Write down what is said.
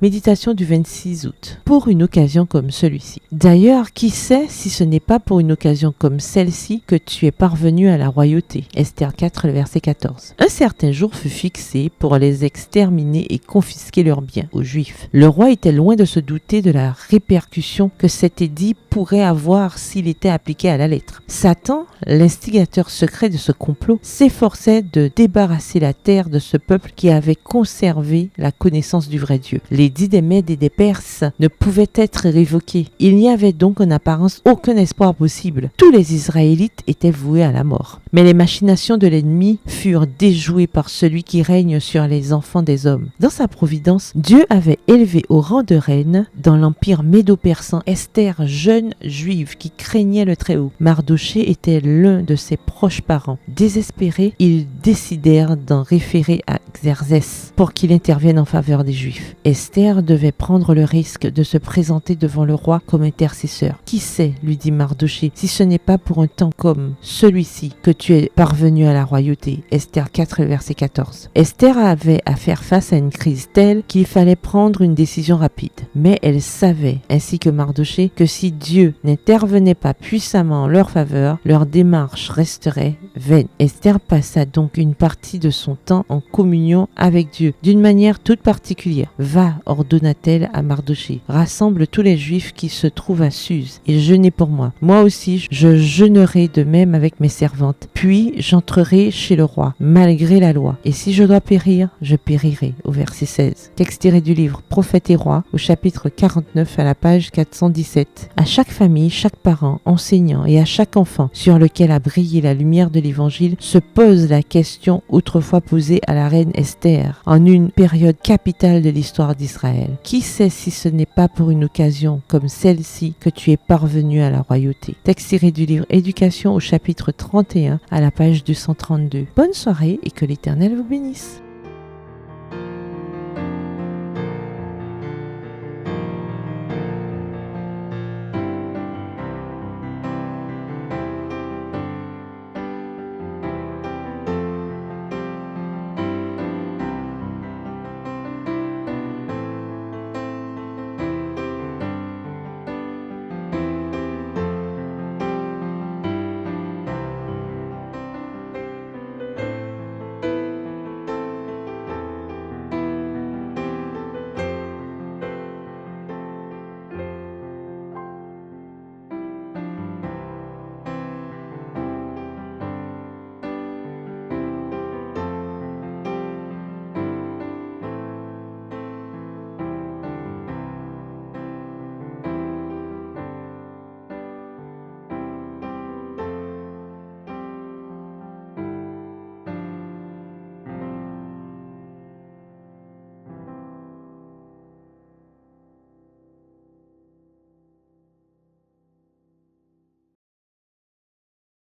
Méditation du 26 août. Pour une occasion comme celui-ci. D'ailleurs, qui sait si ce n'est pas pour une occasion comme celle-ci que tu es parvenu à la royauté. Esther 4, le verset 14. Un certain jour fut fixé pour les exterminer et confisquer leurs biens aux Juifs. Le roi était loin de se douter de la répercussion que cet édit pourrait avoir s'il était appliqué à la lettre. Satan, l'instigateur secret de ce complot, s'efforçait de débarrasser la terre de ce peuple qui avait conservé la connaissance du vrai Dieu. L'édit des Mèdes et des Perses ne pouvait être révoqué. Il n'y avait donc en apparence aucun espoir possible. Tous les Israélites étaient voués à la mort. Mais les machinations de l'ennemi furent déjouées par celui qui règne sur les enfants des hommes. Dans sa providence, Dieu avait élevé au rang de reine, dans l'empire médo-persan, Esther, jeune juive qui craignait le Très-Haut. Mardochée était l'un de ses proches parents. Désespérés, ils décidèrent d'en référer à Xerxès pour qu'il intervienne en faveur des Juifs. Esther devait prendre le risque de se présenter devant le roi comme intercesseur. Qui sait, lui dit Mardochée, si ce n'est pas pour un temps comme celui-ci que tu es parvenu à la royauté. Esther 4, verset 14. Esther avait à faire face à une crise telle qu'il fallait prendre une décision rapide. Mais elle savait, ainsi que Mardochée, que si Dieu n'intervenait pas puissamment en leur faveur, leur démarche resterait vaine. Esther passa donc une partie de son temps en communion avec Dieu, d'une manière toute particulière. Va, ordonna-t-elle à Mardochée, rassemble tous les Juifs qui se trouvent à Suse et jeûnez pour moi. Moi aussi, je jeûnerai de même avec mes servantes. Puis j'entrerai chez le roi, malgré la loi. Et si je dois périr, je périrai. Au verset 16. Texte tiré du livre Prophètes et rois, au chapitre 49 à la page 417. À chaque famille, chaque parent, enseignant et à chaque enfant sur lequel a brillé la lumière de l'évangile se pose la question autrefois posée à la reine Esther en une période capitale de l'histoire d'Israël. Qui sait si ce n'est pas pour une occasion comme celle-ci que tu es parvenu à la royauté. Texte tiré du livre Éducation au chapitre 31 à la page 232. Bonne soirée et que l'Éternel vous bénisse.